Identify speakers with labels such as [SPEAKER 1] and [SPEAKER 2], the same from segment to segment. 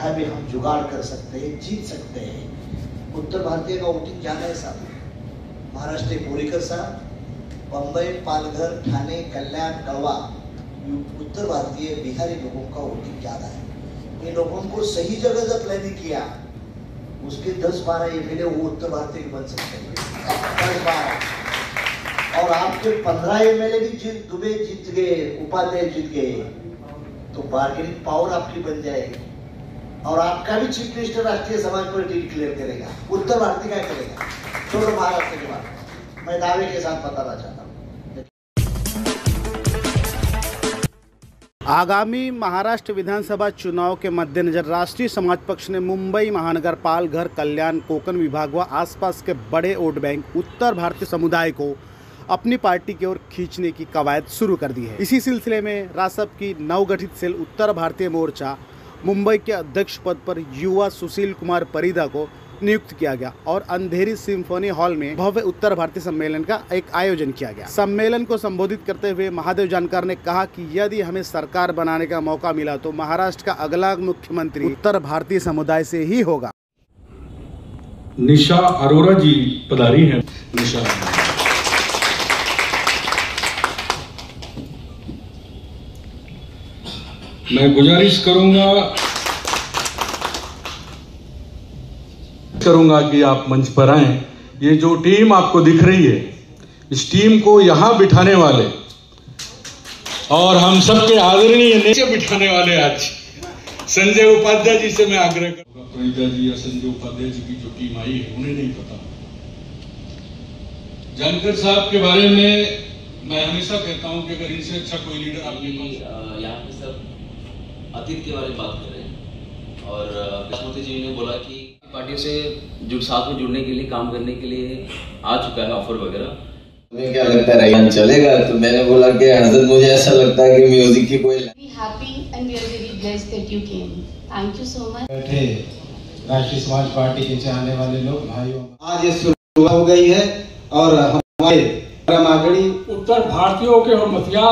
[SPEAKER 1] जहाँ भी हम जुगाड़ कर सकते हैं, जीत सकते हैं। उत्तर भारतीय का वोटिंग ज्यादा है साहब। महाराष्ट्र बोरीकर साहब, बम्बई, पालघर, ठाणे, कल्याण, कड़वा, उत्तर भारतीय बिहारी लोगों का वोटिंग ज्यादा है। इन लोगों को सही जगह जब प्लानिंग किया, उसके 10-12 एमएलए वो उत्तर भारतीय बन सकते हैं, 10-12। और आपके 15 एमएलए भी दुबे जीत गए, उपाध्याय जीत गए, तो बार्गेनिंग पावर आपकी बन जाएगी। और आपका भी चीफ मिनिस्टर राष्ट्रीय समाज पार्टी डिक्लेयर करेगा। उत्तर भारतीय क्या करेगा? छोड़ो महाराष्ट्र के बाद, मैं दावे के साथ बताना चाहता हूँ।
[SPEAKER 2] आगामी महाराष्ट्र विधानसभा चुनाव के मद्देनजर राष्ट्रीय समाज पक्ष ने मुंबई महानगर पालघर, कल्याण, कोकण विभाग व आसपास के बड़े वोट बैंक उत्तर भारतीय समुदाय को अपनी पार्टी की ओर खींचने की कवायद शुरू कर दी है। इसी सिलसिले में रासप की नवगठित सेल उत्तर भारतीय मोर्चा मुंबई के अध्यक्ष पद पर युवा सुशील कुमार परिदा को नियुक्त किया गया और अंधेरी सिम्फनी हॉल में भव्य उत्तर भारतीय सम्मेलन का एक आयोजन किया गया। सम्मेलन को संबोधित करते हुए महादेव जानकर ने कहा कि यदि हमें सरकार बनाने का मौका मिला तो महाराष्ट्र का अगला मुख्यमंत्री उत्तर भारतीय समुदाय से ही होगा।
[SPEAKER 3] निशा अरोरा जी पधारी हैं। निशा, मैं गुजारिश करूंगा कि आप मंच पर आएं। ये जो टीम आपको दिख रही है, इस टीम को यहां बिठाने वाले और हम सबके आदरणीय नीचे बिठाने वाले आज संजय उपाध्याय जी से मैं आग्रह करूंगा। परिदा जी या संजय उपाध्याय जी की जो टीम आई है, उन्हें नहीं पता। जानकर साहब के बारे में मैं हमेशा कहता हूं कि अगर इनसे अच्छा कोई लीडर आपके पास।
[SPEAKER 4] यहाँ पे सब अतीत के बारे में बात कर रहे हैं और राष्ट्रपति जी ने बोला कि पार्टी से साथ में जुड़ने के लिए, काम करने के लिए आ चुका है ऑफर वगैरह।
[SPEAKER 5] तुम्हें क्या लगता है रैयान चलेगा? तो मैंने बोला कि हजरत मुझे ऐसा लगता है कि म्यूजिक की कोई
[SPEAKER 6] happy and we are very blessed that you came. Thank you so much.
[SPEAKER 7] बैठे राष्ट्रीय समाज पार्टी के चाहने वाले लोग, भाइयों,
[SPEAKER 8] आज ये शुरू हो गई है और हमारे परमागड़ी
[SPEAKER 9] उत्तर भारतीयों के और मथिया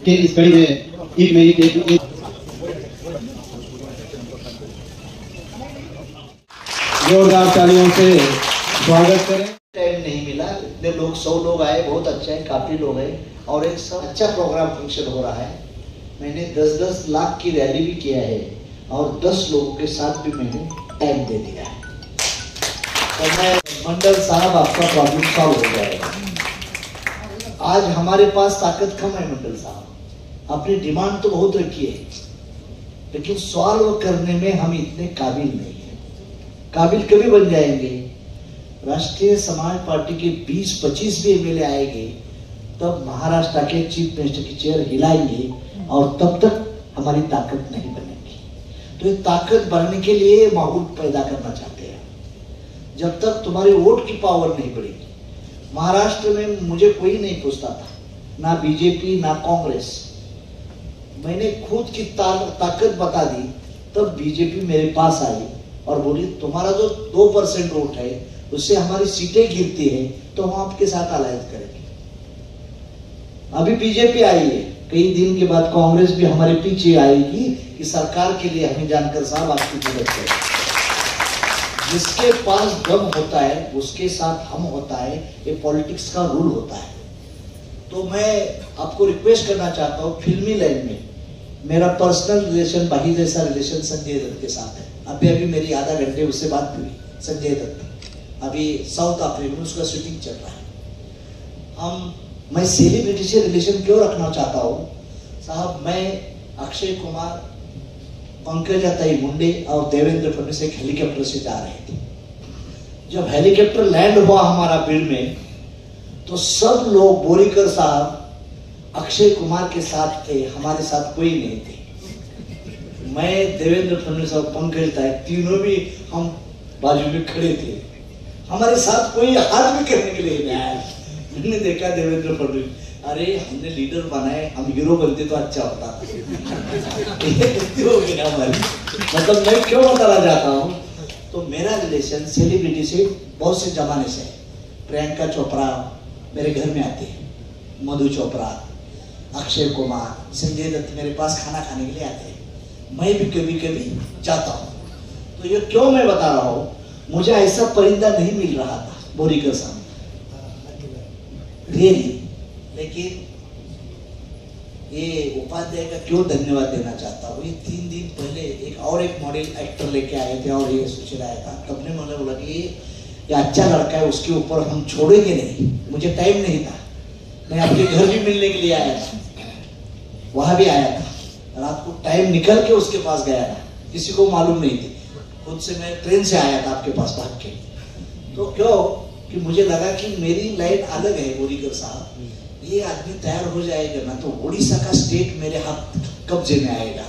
[SPEAKER 8] के इस कड़ी में एक मेरी जोरदार तालियों से स्वागत करें।
[SPEAKER 1] टाइम नहीं मिला, इतने लोग 100 लोग आए, बहुत अच्छा है, काफी लोग हैं और एक सब अच्छा प्रोग्राम फंक्शन हो रहा है। मैंने 10-10 लाख की रैली भी किया है और 10 लोगों के साथ भी मैंने टाइम दे दिया है। तो मैं मंडल साहब, आपका प्रॉब्लम सॉल्व हो जाएगा। आज हमारे पास ताकत कम है मंडल साहब, अपनी डिमांड तो बहुत रखी है, लेकिन सॉल्व करने में हम इतने काबिल नहीं है। काबिल कभी बन जाएंगे? राष्ट्रीय समाज पार्टी के 20-25 भी एमएलए आएंगे, तब महाराष्ट्र के चीफ मिनिस्टर की चेयर हिलाएंगे और तब तक हमारी ताकत नहीं बनेगी। तो ये ताकत बढ़ने के लिए माहौल पैदा करना चाहते हैं। जब तक तुम्हारी वोट की पावर नहीं बढ़ेगी, महाराष्ट्र में मुझे कोई नहीं पूछता था, ना बीजेपी ना कांग्रेस। मैंने खुद की ताकत बता दी, तब बीजेपी मेरे पास आई और बोली तुम्हारा जो 2% वोट है उससे हमारी सीटें गिरती है, तो हम आपके साथ अलायंस करेंगे। अभी बीजेपी आई है, कई दिन के बाद कांग्रेस भी हमारे पीछे आएगी कि सरकार के लिए हमें जानकर साहब आपकी मदद करें। जिसके पास दम होता है उसके साथ हम होता है, ये पॉलिटिक्स का रूल होता है। तो मैं आपको रिक्वेस्ट करना चाहता हूँ, फिल्मी लाइन में मेरा पर्सनल रिलेशन, भाई जैसा रिलेशन संजय दत्त के साथ है। अभी मेरी आधा घंटे उससे बात हुई, संजय दत्त अभी साउथ अफ्रीका में उसका शूटिंग चल रहा है। मैं सेलिब्रिटी से रिलेशन क्यों रखना चाहता हूँ साहब? मैं अक्षय कुमार, पंकजाताई मुंडे और देवेंद्र फडणवीस एक हेलीकॉप्टर से जा रहे थे। जब हेलीकॉप्टर लैंड हुआ हमारा बिल में, तो सब लोग, बोरीकर साहब अक्षय कुमार के साथ थे, हमारे साथ कोई नहीं थे। मैं, देवेंद्र फडणवीस और पंकज ताई, तीनों भी हम बाजू में खड़े थे। हमारे साथ कोई हाथ भी करने के लिए नहीं आया। मैंने देखा देवेंद्र फडणवीस, अरे हमने लीडर बनाए, हम हीरो बनते तो अच्छा होता। ये हो गया हमारी। मतलब मैं क्यों बताना चाहता हूँ, तो मेरा रिलेशन सेलिब्रिटी से बहुत से जमाने से है। प्रियंका चोपड़ा मेरे घर में आती है, मधु चोपड़ा, अक्षय कुमार, संजय दत्त मेरे पास खाना खाने के लिए आते हैं। मैं भी कभी कभी जाता हूँ। तो ये क्यों मैं बता रहा हूँ, मुझे ऐसा परिंदा नहीं मिल रहा था बोरीकर साहब रियली। लेकिन ये उपाध्याय का क्यों धन्यवाद देना चाहता हूँ। ये 3 दिन पहले एक मॉडल एक्टर लेके आए थे और ये सुशील आया था। तब ने मुझे बोला कि ये अच्छा लड़का है, उसके ऊपर हम छोड़ेंगे नहीं। मुझे टाइम नहीं था, मैं आपके घर भी मिलने के लिए आया था, वहां भी आया था, रात को टाइम निकल के उसके पास गया था, किसी को मालूम नहीं थी। खुद से मैं ट्रेन से आया था आपके पास भाग के। तो क्यों कि मुझे लगा कि मेरी लाइन अलग है बोरीकर साहब, ये आदमी तैयार हो जाएगा ना तो उड़ीसा का स्टेट मेरे हाथ कब्जे में आएगा।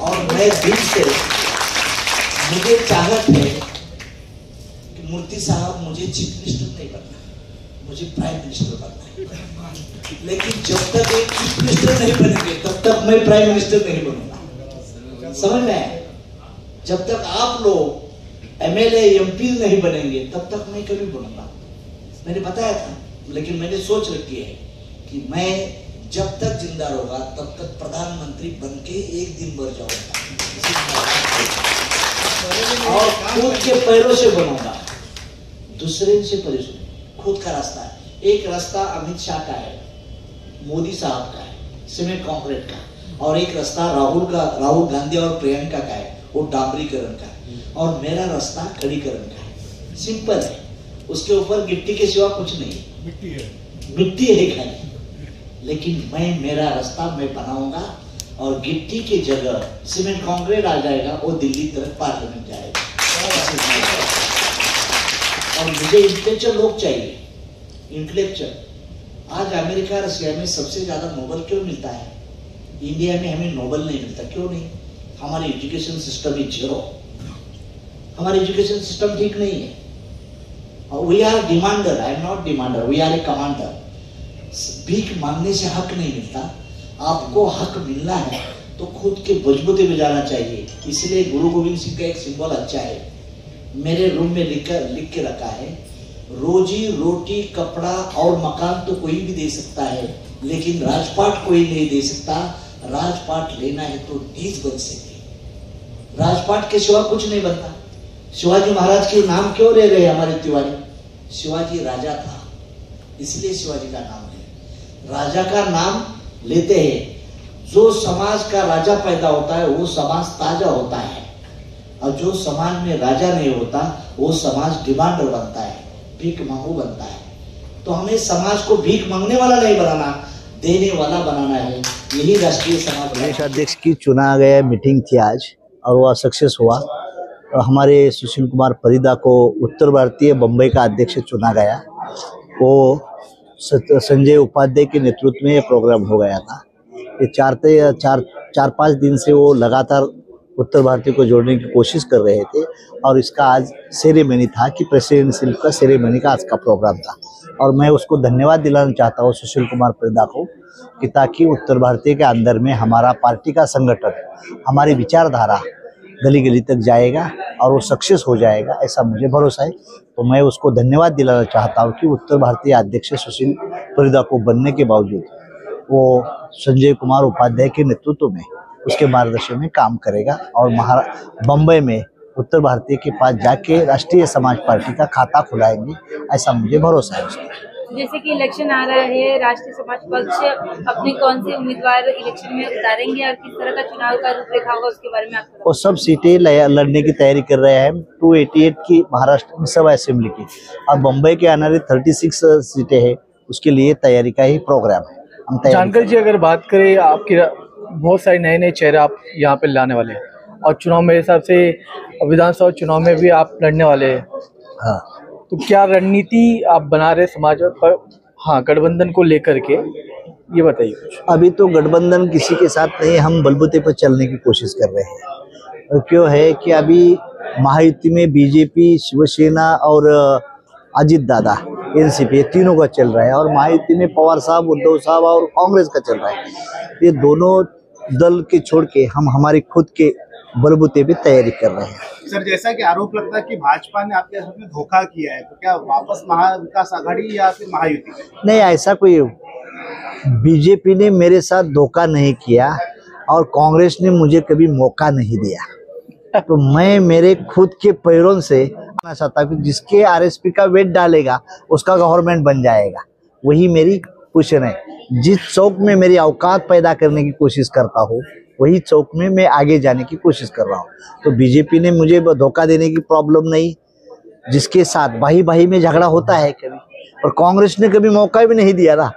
[SPEAKER 1] और मैं दिल से, मुझे चाहत है कि मूर्ति साहब मुझे चीफ मिनिस्टर नहीं बनना, मुझे प्राइम मिनिस्टर बनना है। लेकिन जब तक एक चीफ मिनिस्टर नहीं बनेंगे तब तक मैं प्राइम मिनिस्टर नहीं बनूंगा। समझ में आया? जब तक आप लोग एमएलए एमपी नहीं बनेंगे तब तक मैं कभी बनूंगा। मैंने बताया था, लेकिन मैंने सोच रखी है कि मैं जब तक जिंदा रहूंगा तब तक प्रधानमंत्री बन के एक दिन मर जाऊंगा और खुद के पैरों से बनूंगा, दूसरे से परेशान। खुद का रास्ता है, एक रास्ता अमित शाह का है, मोदी साहब का है, सीमेंट कंक्रीट का, और एक रास्ता राहुल गांधी और प्रियंका का है, वो डामरीकरण का है, और मेरा रास्ता खड़ीकरण का है। सिंपल है, उसके ऊपर गिट्टी के सिवा कुछ नहीं, मिट्टी है खाली। लेकिन मेरा रास्ता मैं बनाऊंगा और गिट्टी की जगह सीमेंट कंक्रीट आ जाएगा, वो दिल्ली तरफ पार्लियामेंट जाएगा। और मुझे इंटेलेक्चुअल लोग चाहिए, इंटेलेक्चुअल। आज अमेरिका रशिया में सबसे ज्यादा नोबेल क्यों मिलता है, इंडिया में हमें नोबेल नहीं मिलता, क्यों नहीं? हमारी एजुकेशन सिस्टम इज जीरो, हमारी एजुकेशन सिस्टम ठीक नहीं है। We are demander, I am not demander, we are a commander. भीख मांगने से हक नहीं मिलता, आपको हक मिलना है तो खुद के बजबूते में जाना चाहिए। इसलिए गुरु गोविंद सिंह का एक सिंबल अच्छा है, मेरे रूम में लिख के रखा है, रोजी रोटी कपड़ा और मकान तो कोई भी दे सकता है, लेकिन राजपाट कोई नहीं दे सकता। राजपाट लेना है तो नीच बन सके, राजपाट के सिवा कुछ नहीं बनता। शिवाजी महाराज के नाम क्यों ले रहे हमारे तिवारी? शिवाजी राजा था, इसलिए शिवाजी का नाम है। राजा का नाम लेते हैं, जो समाज का राजा पैदा होता है वो समाज ताजा होता है, और जो समाज में राजा नहीं होता वो समाज डिमांडर बनता है, भीख मांगू बनता है। तो हमें समाज को भीख मांगने वाला नहीं बनाना, देने वाला बनाना है। यही राष्ट्रीय समाज
[SPEAKER 10] प्रदेश अध्यक्ष की चुना गया मीटिंग थी आज, और वह सक्सेस हुआ। हमारे सुशील कुमार परिदा को उत्तर भारतीय बम्बई का अध्यक्ष चुना गया। वो संजय उपाध्याय के नेतृत्व में ये प्रोग्राम हो गया था। ये चार पाँच दिन से वो लगातार उत्तर भारतीय को जोड़ने की कोशिश कर रहे थे, और इसका आज सेरेमनी था कि प्रेसिडेंशियल का सेरेमनी का आज का प्रोग्राम था। और मैं उसको धन्यवाद दिलाना चाहता हूँ सुशील कुमार परिदा को, कि ताकि उत्तर भारतीय के अंदर में हमारा पार्टी का संगठन, हमारी विचारधारा गली गली तक जाएगा और वो सक्सेस हो जाएगा, ऐसा मुझे भरोसा है। तो मैं उसको धन्यवाद दिलाना चाहता हूँ कि उत्तर भारतीय अध्यक्ष सुशील परिदा को बनने के बावजूद वो संजय कुमार उपाध्याय के नेतृत्व में, उसके मार्गदर्शन में काम करेगा, और बम्बई में उत्तर भारतीय के पास जाके राष्ट्रीय समाज पार्टी का खाता खुलाएंगे, ऐसा मुझे भरोसा है उसका।
[SPEAKER 11] जैसे कि इलेक्शन आ रहा है, राष्ट्रीय समाज पक्ष अपने कौन से उम्मीदवार इलेक्शन में उतारेंगे और किस तरह का चुनाव का रूपरेखा होगा, उसके बारे में आपको?
[SPEAKER 10] वो सब सीटें लड़ने की तैयारी कर रहे हैं। 288 की महाराष्ट्र में सभा असेंबली की, और बम्बई के आने वाली 36 सीटें हैं, उसके लिए तैयारी का ही प्रोग्राम है। हम
[SPEAKER 12] जानकर जी, अगर बात करें, आपके बहुत सारे नए चेहरे आप यहाँ पे लाने वाले हैं, और चुनाव मेरे हिसाब से विधानसभा चुनाव में भी आप लड़ने वाले हैं।
[SPEAKER 10] हाँ,
[SPEAKER 12] तो क्या रणनीति आप बना रहे समाज पर, हाँ, गठबंधन को लेकर के, ये बताइए कुछ।
[SPEAKER 10] अभी तो गठबंधन किसी के साथ नहीं, हम बलबूते पर चलने की कोशिश कर रहे हैं। और क्यों है कि अभी महायुति में बीजेपी, शिवसेना और अजित दादा एनसीपी, ये तीनों का चल रहा है, और महायुति में पवार साहब, उद्धव साहब और कांग्रेस का चल रहा है। ये दोनों दल के छोड़ के हम हमारे खुद के बलबूते पे तैयारी कर रहे हैं।
[SPEAKER 2] सर, जैसा कि आरोप लगता है कि भाजपा ने आपके साथ में धोखा किया है, तो क्या वापस महाविकास आघाड़ी या फिर महायुति?
[SPEAKER 10] नहीं, ऐसा कोई, बीजेपी ने मेरे साथ धोखा नहीं किया और कांग्रेस ने मुझे कभी मौका नहीं दिया। तो मैं मेरे खुद के पैरों से आना चाहता हूँ कि जिसके आरएसपी का वेट डालेगा उसका गवर्नमेंट बन जाएगा। वही मेरी क्वेश्चन है। जिस चौक में मेरी औकात पैदा करने की कोशिश करता हूँ वही चौक में मैं आगे जाने की कोशिश कर रहा हूँ। तो बीजेपी ने मुझे धोखा देने की प्रॉब्लम नहीं, जिसके साथ भाई भाई में झगड़ा होता है कभी, और कांग्रेस ने कभी मौका भी नहीं दिया ना।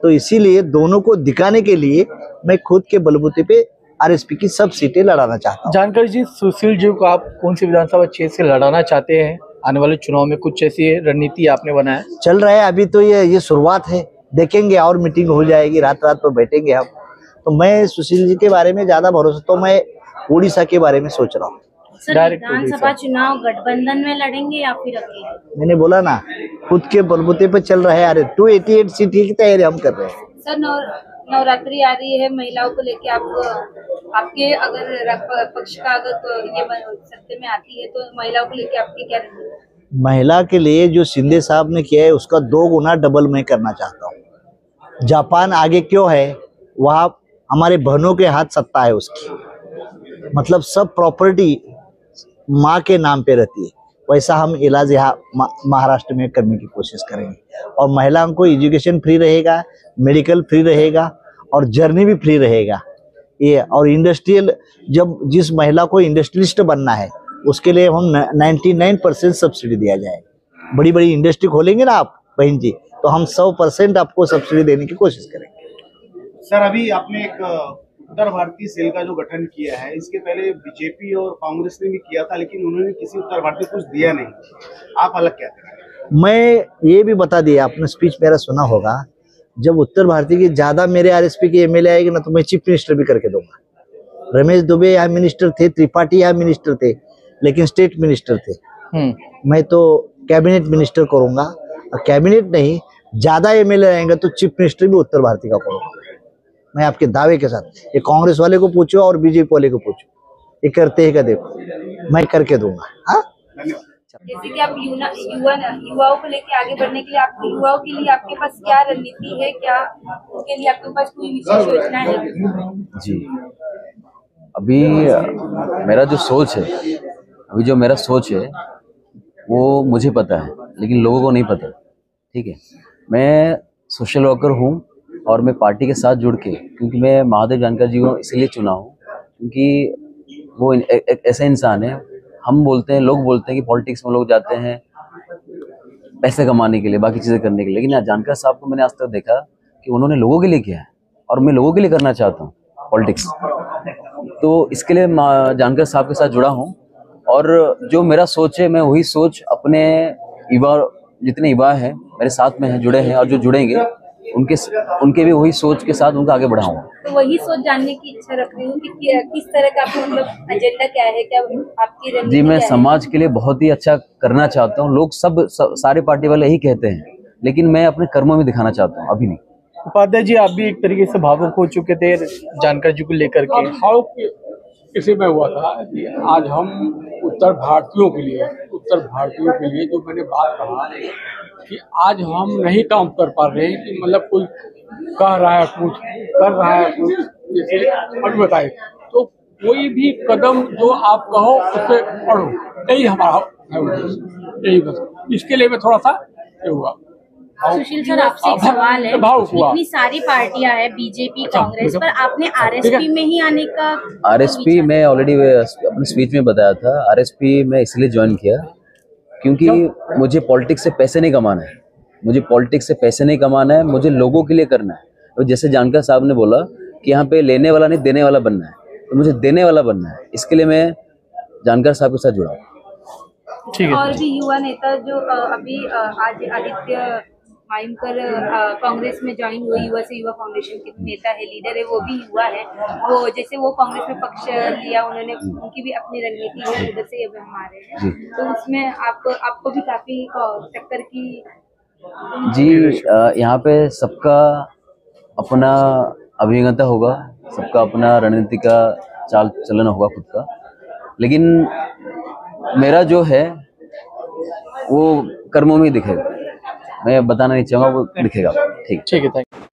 [SPEAKER 10] तो इसीलिए दोनों को दिखाने के लिए मैं खुद के बलबूते पे आरएसपी की सब सीटें लड़ाना चाहता हूँ।
[SPEAKER 12] जानकारी जी, सुशील जी को आप कौन सी विधानसभा क्षेत्र से लड़ाना चाहते हैं आने वाले चुनाव में? कुछ ऐसी रणनीति आपने बनाया?
[SPEAKER 10] चल रहा है अभी तो, ये शुरुआत है, देखेंगे और मीटिंग हो जाएगी, रात रात पर बैठेंगे हम। तो मैं सुशील जी के बारे में ज्यादा भरोसा, तो मैं उड़ीसा के बारे में सोच रहा हूँ।
[SPEAKER 11] सर, विधानसभा चुनाव गठबंधन में लड़ेंगे या फिर अकेले?
[SPEAKER 10] मैंने बोला ना, खुद के बलबूते पे चल रहा है। अरे 288 सीट की तैयारी हम कर रहे हैं।
[SPEAKER 11] सर, नवरात्रि आ रही है, महिलाओं को लेके आपके अगर पक्ष का अगर ये सत्ते में आती है तो महिलाओं को लेके आपकी क्या रणनीति है?
[SPEAKER 10] महिला के लिए जो शिंदे साहब ने किया है उसका 2 गुना डबल मैं करना चाहता हूँ। जापान आगे क्यों है, वहाँ हमारे बहनों के हाथ सत्ता है उसकी, मतलब सब प्रॉपर्टी माँ के नाम पे रहती है। वैसा हम इलाज यहाँ महाराष्ट्र में करने की कोशिश करेंगे। और महिलाओं को एजुकेशन फ्री रहेगा, मेडिकल फ्री रहेगा और जर्नी भी फ्री रहेगा। ये और इंडस्ट्रियल, जब जिस महिला को इंडस्ट्रियलिस्ट बनना है उसके लिए हम 99% सब्सिडी दिया जाएगा। बड़ी बड़ी इंडस्ट्री खोलेंगे ना आप बहन जी, तो हम 100% आपको सब्सिडी देने की कोशिश करेंगे।
[SPEAKER 2] सर, अभी आपने एक उत्तर भारतीय सेल का जो गठन किया है, इसके पहले बीजेपी और कांग्रेस ने भी किया था, लेकिन उन्होंने किसी उत्तर भारतीय कुछ दिया नहीं। आप अलग क्या करें?
[SPEAKER 10] मैं ये भी बता दिया, आपने स्पीच मेरा सुना होगा, जब उत्तर भारतीय की ज्यादा मेरे आरएसपी के एमएलए आएंगे ना तो मैं चीफ मिनिस्टर भी करके दूंगा। रमेश दुबे यहाँ मिनिस्टर थे, त्रिपाठी यहाँ मिनिस्टर थे, लेकिन स्टेट मिनिस्टर थे। मैं तो कैबिनेट मिनिस्टर करूंगा, और कैबिनेट नहीं, ज्यादा एमएलए आएंगे तो चीफ मिनिस्टर भी उत्तर भारतीय का करूंगा मैं, आपके दावे के साथ। ये कांग्रेस वाले को पूछो और बीजेपी वाले को पूछो, ये करते हैं क्या, देखो मैं करके दूंगा। हाँ,
[SPEAKER 11] जैसे कि आप युवाओं को लेके आगे बढ़ने के लिए, आपके युवाओं के लिए आपके पास क्या रणनीति है, क्या उनके लिए आपके पास कोई विशेष योजना है?
[SPEAKER 4] जी, अभी मेरा जो सोच है वो मुझे पता है, लेकिन लोगों को नहीं पता। ठीक है, मैं सोशल वर्कर हूँ और मैं पार्टी के साथ जुड़ के, क्योंकि मैं महादेव जानकर जी को इसलिए चुना हूँ क्योंकि वो एक ऐसा इंसान है। हम बोलते हैं, लोग बोलते हैं कि पॉलिटिक्स में लोग जाते हैं पैसे कमाने के लिए, बाकी चीज़ें करने के लिए, लेकिन जानकर साहब को मैंने आज तक देखा कि उन्होंने लोगों के लिए किया है और मैं लोगों के लिए करना चाहता हूँ पॉलिटिक्स। तो इसके लिए जानकर साहब के साथ जुड़ा हूँ, और जो मेरा सोच है मैं वही सोच अपने युवा, जितने युवा हैं मेरे साथ में हैं, जुड़े हैं और जो जुड़ेंगे उनके भी वही सोच के साथ उनको आगे बढ़ाऊंगा। तो
[SPEAKER 11] वही सोच जानने की इच्छा रख रही हूँ कि किस तरह का मतलब एजेंडा क्या है, क्या आपकी रणनीति?
[SPEAKER 4] जी, मैं समाज के लिए बहुत ही अच्छा करना चाहता हूँ। लोग सारे पार्टी वाले यही कहते हैं, लेकिन मैं अपने कर्मों में दिखाना चाहता हूँ, अभी नहीं।
[SPEAKER 12] उपाध्याय जी, आप भी एक तरीके से भावुक हो चुके थे जानकर जी को लेकर के।
[SPEAKER 9] भावुक किसी में हुआ था कि आज हम उत्तर भारतीयों के लिए जो मैंने बात कहा कि आज हम नहीं काम कर पा रहे हैं, कि मतलब कोई कह रहा है कुछ, कर रहा है कुछ, जैसे अभी बताए, तो कोई भी कदम जो आप कहो उससे पढ़ो, यही हमारा है उद्देश्य, यही बस। इसके लिए मैं थोड़ा सा ये हुआ।
[SPEAKER 11] सुशील सर, आपसे एक सवाल है, इतनी सारी पार्टियां हैं, बीजेपी, कांग्रेस, पर आपने आरएसपी में ही आने का?
[SPEAKER 4] आरएसपी मैं ऑलरेडी अपने स्पीच में बताया था। आरएसपी मैं इसलिए ज्वाइन किया क्योंकि मुझे पॉलिटिक्स से पैसे नहीं कमाना है, मुझे लोगों के लिए करना है। तो जैसे जानकर साहब ने बोला कि यहाँ पे लेने वाला नहीं देने वाला बनना है, तो मुझे देने वाला बनना है, इसके लिए मैं जानकर साहब के साथ जुड़ा।
[SPEAKER 11] और भी युवा नेता जो अभी आज आदित्य आकर कांग्रेस में ज्वाइन हुए, युवा से युवा फाउंडेशन के नेता है, लीडर है, वो भी युवा है। वो जैसे वो कांग्रेस में पक्ष लिया उन्होंने, उनकी भी अपनी रणनीति है, उधर से अब हम आ रहे हैं, तो उसमें आपको भी काफी टक्कर की
[SPEAKER 4] जी। यहाँ पे सबका अपना अभिज्ञता होगा, सबका अपना रणनीति का चाल चलन होगा खुद का, लेकिन मेरा जो है वो कर्मों में दिखेगा। मैं बताना नहीं चाहूँगा, वो दिखेगा। ठीक
[SPEAKER 12] है, थैंक यू।